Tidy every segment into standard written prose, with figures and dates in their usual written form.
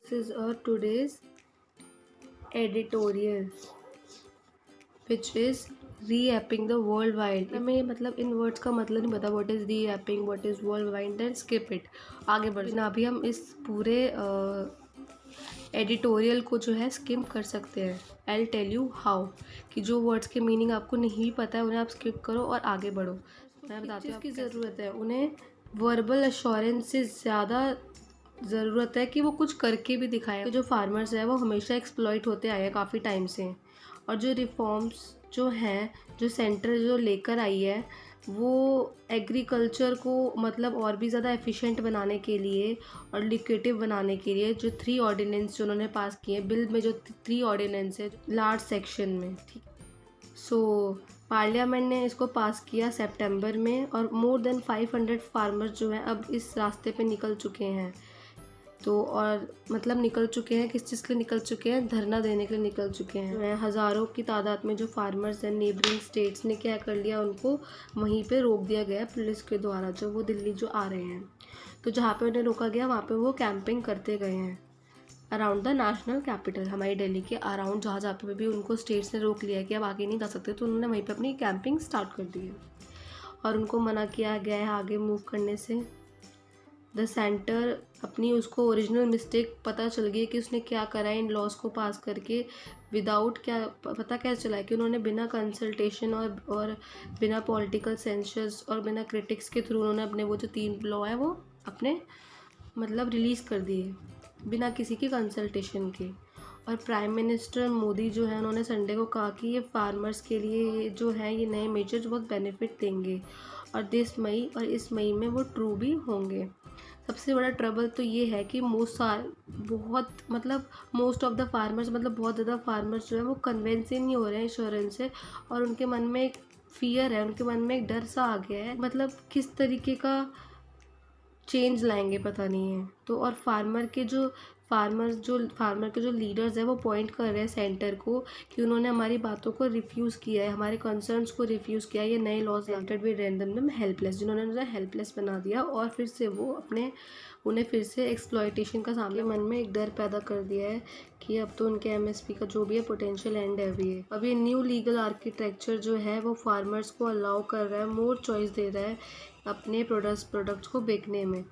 This is today's editorial, which is re-apping the worldwide. हमें मतलब इन words का मतलब नहीं पता, what is re-apping, what is worldwide, then skip it. आगे बढ़ ना, अभी हम इस पूरे एडिटोरियल को जो है स्किम कर सकते हैं. I'll tell you how, कि जो वर्ड्स के मीनिंग आपको नहीं पता है उन्हें आप स्किप करो और आगे बढ़ो. मैं बताती हूँ. इसकी ज़रूरत है उन्हें वर्बल अश्योरेंस से ज़्यादा ज़रूरत है कि वो कुछ करके भी दिखाए. तो जो फार्मर्स है वो हमेशा एक्सप्लॉइट होते आए हैं काफ़ी टाइम से, और जो रिफॉर्म्स जो हैं जो सेंटर जो लेकर आई है वो एग्रीकल्चर को मतलब और भी ज़्यादा एफिशिएंट बनाने के लिए और लिक्विडिव बनाने के लिए जो 3 ऑर्डिनेंस जो उन्होंने पास किए हैं बिल में, जो 3 ऑर्डिनेंस है लार्ज सेक्शन में, ठीक. सो पार्लियामेंट ने इसको पास किया सितंबर में, और मोर देन 500 फार्मर्स जो हैं अब इस रास्ते पे निकल चुके हैं. तो और मतलब निकल चुके हैं, किस चीज़ के लिए निकल चुके हैं? धरना देने के लिए निकल चुके हैं. हज़ारों की तादाद में जो फार्मर्स हैं नेबरिंग स्टेट्स ने क्या कर लिया, उनको वहीं पे रोक दिया गया पुलिस के द्वारा, जो वो दिल्ली जो आ रहे हैं. तो जहाँ पे उन्हें रोका गया वहाँ पे वो कैंपिंग करते गए हैं अराउंड द नेशनल कैपिटल, हमारी दिल्ली के अराउंड. जहाँ पे भी उनको स्टेट्स ने रोक लिया है कि अब आगे नहीं जा सकते, तो उन्होंने वहीं पे अपनी कैंपिंग स्टार्ट कर दी है और उनको मना किया गया है आगे मूव करने से. द सेंटर अपनी उसको ओरिजिनल मिस्टेक पता चल गई कि उसने क्या करा है इन लॉज को पास करके विदाउट, क्या पता कैसे चला है कि उन्होंने बिना कंसल्टेशन और बिना पॉलिटिकल सेंसस और बिना क्रिटिक्स के थ्रू उन्होंने अपने वो जो 3 लॉ है वो अपने मतलब रिलीज़ कर दिए बिना किसी की कंसल्टेशन के. और प्राइम मिनिस्टर मोदी जो है उन्होंने संडे को कहा कि ये फार्मर्स के लिए जो है ये नए मेजर्स बहुत बेनिफिट देंगे, और इस मई में वो ट्रू भी होंगे. सबसे बड़ा ट्रबल तो ये है कि मोस्ट ऑफ द फार्मर्स मतलब बहुत ज़्यादा फार्मर्स जो है वो कन्विंस ही नहीं हो रहे हैं इंश्योरेंस से, और उनके मन में एक फियर है, उनके मन में एक डर सा आ गया है. मतलब किस तरीके का चेंज लाएंगे पता नहीं है. तो और फार्मर के जो लीडर्स हैं वो पॉइंट कर रहे हैं सेंटर को कि उन्होंने हमारी बातों को रिफ्यूज़ किया है, हमारे कंसर्न्स को रिफ्यूज़ किया है. ये नए लॉज लाइटेड भी रेंडम हेल्पलेस, जिन्होंने उन्हें हेल्पलेस बना दिया, और फिर से वो उन्हें फिर से एक्सप्लॉयटेशन का सामने मन में एक डर पैदा कर दिया है कि अब तो उनके एमएसपी का जो भी है पोटेंशियल एंड है भी है. अब ये न्यू लीगल आर्किटेक्चर जो है वो फार्मर्स को अलाउ कर रहा है, मोर चॉइस दे रहा है अपने प्रोडक्ट्स को बेचने में.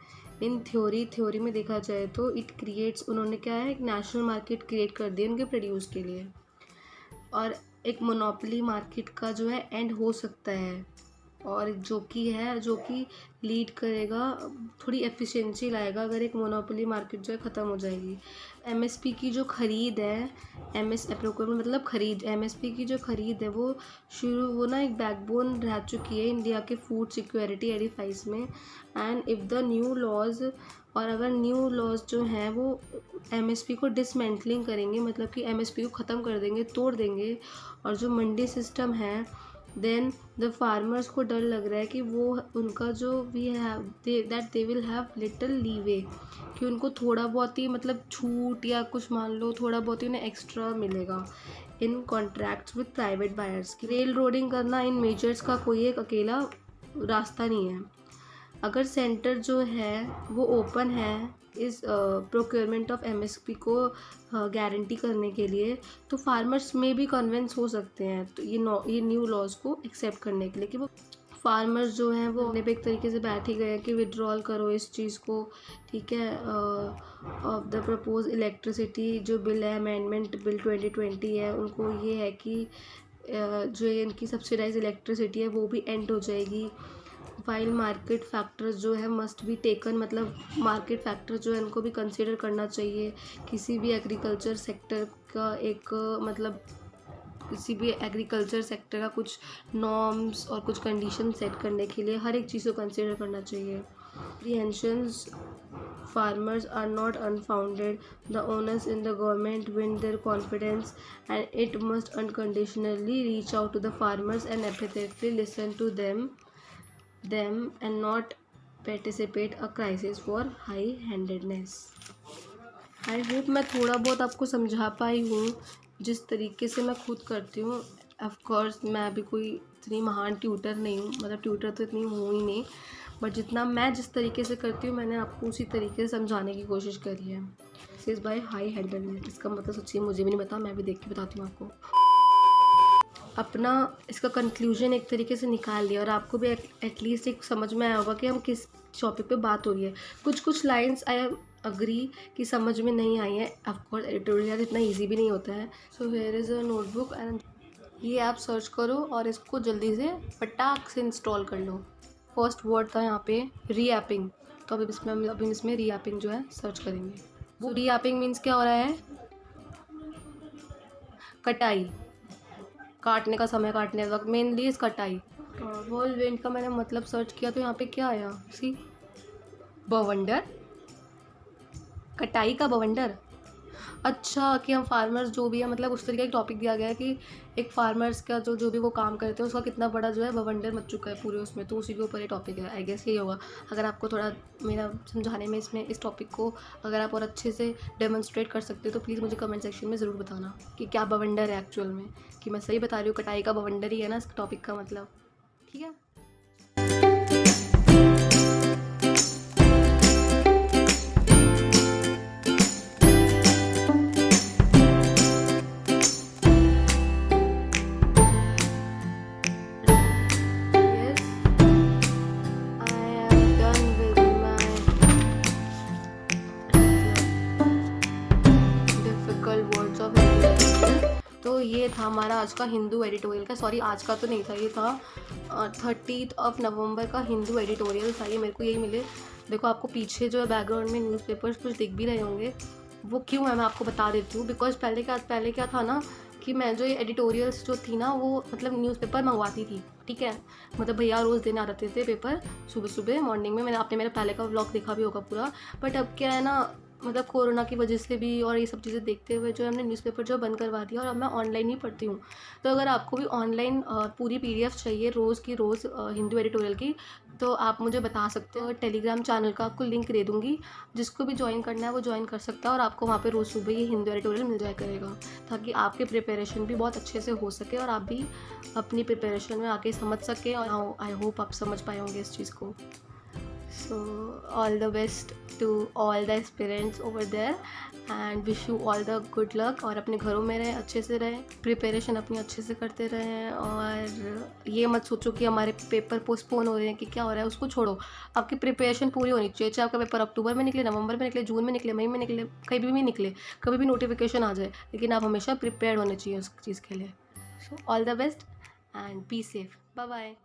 इन थ्योरी में देखा जाए तो इट क्रिएट्स, उन्होंने क्या है एक नेशनल मार्केट क्रिएट कर दिया उनके प्रोड्यूस के लिए, और एक मोनोपोली मार्केट का जो है एंड हो सकता है, और जो कि लीड करेगा, थोड़ी एफिशिएंसी लाएगा अगर एक मोनोपोली मार्केट जो है ख़त्म हो जाएगी. एमएसपी की जो खरीद है, प्रोक्योरमेंट मतलब खरीद, एमएसपी की जो खरीद है वो ना एक बैकबोन रह चुकी है इंडिया के फूड सिक्योरिटी एडिफाइस में. And if the new laws, और अगर न्यू लॉज जो हैं वो एमएसपी को डिसमेंटलिंग करेंगे, मतलब कि एमएसपी को ख़त्म कर देंगे, तोड़ देंगे, और जो मंडी सिस्टम है, देन द फार्मर्स को डर लग रहा है कि वो उनका जो we have they will have little leeway, कि उनको थोड़ा बहुत ही मतलब छूट या कुछ मान लो थोड़ा बहुत ही उन्हें एक्स्ट्रा मिलेगा in contracts with private buyers. Railroading करना इन मेजर्स का कोई एक अकेला रास्ता नहीं है. अगर सेंटर जो है वो ओपन है इस प्रोक्योरमेंट ऑफ एमएसपी को गारंटी करने के लिए, तो फार्मर्स में भी कन्विंस हो सकते हैं तो ये न्यू लॉज को एक्सेप्ट करने के लिए, कि वो फार्मर्स जो हैं वो अपने पे एक तरीके से बैठ ही गए हैं कि विड्रॉल करो इस चीज़ को, ठीक है. ऑफ द प्रपोज इलेक्ट्रिसिटी जो बिल है, अमेंडमेंट बिल 2020 है, उनको ये है कि जो इनकी सब्सिडाइज इलेक्ट्रिसिटी है वो भी एंड हो जाएगी. वाइल मार्केट फैक्टर्स जो है मस्ट बी टेकन, मतलब मार्केट फैक्टर जो है उनको भी कंसिडर करना चाहिए किसी भी एग्रीकल्चर सेक्टर का, एक मतलब किसी भी एग्रीकल्चर सेक्टर का कुछ नॉर्म्स और कुछ कंडीशन सेट करने के लिए हर एक चीज़ को कंसिडर करना चाहिए. Apprehensions farmers are not unfounded. The owners in the government win their confidence, and it must unconditionally reach out to the farmers and apathetically listen to them and not participate a crisis for high-handedness. I hope मैं थोड़ा बहुत आपको समझा पाई हूँ जिस तरीके से मैं खुद करती हूँ. ऑफकोर्स मैं अभी कोई इतनी महान ट्यूटर नहीं हूँ, मतलब ट्यूटर तो इतनी हूँ ही नहीं, बट जितना मैं जिस तरीके से करती हूँ मैंने आपको उसी तरीके से समझाने की कोशिश करी है. Analysis by high handle. इसका मतलब सच्ची मुझे भी नहीं पता, मैं भी देख के बताती हूँ आपको। अपना इसका कंक्लूजन एक तरीके से निकाल लिया और आपको भी एटलीस्ट एक समझ में आया होगा कि हम किस टॉपिक पे बात हो रही है। कुछ लाइंस आई अग्री कि समझ में नहीं आई है। ऑफकोर्स एडिटोरियल इतना ईजी भी नहीं होता है। So here is a notebook and ये ऐप सर्च करो और इसको जल्दी से फटाक से इंस्टॉल कर लो। फर्स्ट वर्ड था यहाँ पे रीऐपिंग, तो अभी इसमें रीऐपिंग जो है सर्च करेंगे। वो रीऐपिंग मीन्स क्या हो रहा है? कटाई, काटने का समय, काटने का वक्त, मेनली इस कटाई। व्हर्लविंड का मैंने मतलब सर्च किया तो यहाँ पे क्या आया? सी बवंडर, कटाई का बवंडर। अच्छा, कि हम फार्मर्स जो भी है, मतलब उस तरीके का टॉपिक दिया गया है कि एक फार्मर्स का जो भी वो काम करते हैं उसका कितना बड़ा जो है बवंडर मच चुका है पूरे उसमें, तो उसी के ऊपर ये टॉपिक है। आई गेस यही होगा। अगर आपको थोड़ा मेरा समझाने में इसमें इस टॉपिक को अगर आप और अच्छे से डेमोन्स्ट्रेट कर सकते हो तो प्लीज़ मुझे कमेंट सेक्शन में ज़रूर बताना कि क्या बवंडर है एक्चुअल में, कि मैं सही बता रही हूँ कटाई का बवंडर ही है ना इस टॉपिक का मतलब। ठीक है। तो ये था हमारा आज का हिंदू एडिटोरियल का, सॉरी आज का तो नहीं था, ये था 30 नवंबर का हिंदू एडिटोरियल था ये। मेरे को यही मिले। देखो आपको पीछे जो है बैकग्राउंड में न्यूज़पेपर्स कुछ दिख भी रहे होंगे, वो क्यों है मैं आपको बता देती हूँ। बिकॉज पहले क्या था ना कि मैं जो ये एडिटोरियल्स जो थी ना वो मतलब न्यूज़पेपर मंगवाती थी, ठीक है। मतलब भैया रोज़ देने आ जाते थे पेपर सुबह सुबह मॉर्निंग में। आपने मेरा पहले का व्लॉग देखा भी होगा पूरा। बट अब क्या है ना, मतलब कोरोना की वजह से भी और ये सब चीज़ें देखते हुए जो हमने न्यूज़पेपर जो बंद करवा दिया और अब मैं ऑनलाइन ही पढ़ती हूँ। तो अगर आपको भी ऑनलाइन पूरी PDF चाहिए रोज़ की रोज़ हिंदू एडिटोरियल की, तो आप मुझे बता सकते हो। टेलीग्राम चैनल का आपको लिंक दे दूँगी, जिसको भी ज्वाइन करना है वो ज्वाइन कर सकता है और आपको वहाँ पे रोज़ सुबह ये हिंदू एडिटोरियल मिल जाया करेगा, ताकि आपकी प्रिपरेशन भी बहुत अच्छे से हो सके और आप भी अपनी प्रिपरेशन में आके समझ सकें। और आई होप आप समझ पाए होंगे इस चीज़ को। So all the best to all the aspirants over there and wish you all the good luck। और अपने घरों में रहें, अच्छे से रहें, प्रिपरेशन अपनी अच्छे से करते रहें और ये मत सोचो कि हमारे पेपर पोस्टपोन हो रहे हैं कि क्या हो रहा है, उसको छोड़ो। आपकी प्रिपरेशन पूरी होनी चाहिए, चाहे आपका पेपर अक्टूबर में निकले, नवंबर में निकले, जून में निकले, मई में निकले, कभी भी निकले, कभी भी नोटिफिकेशन आ जाए, लेकिन आप हमेशा प्रिपेयर्ड होने चाहिए उस चीज़ के लिए। So all the best and be safe. Bye bye.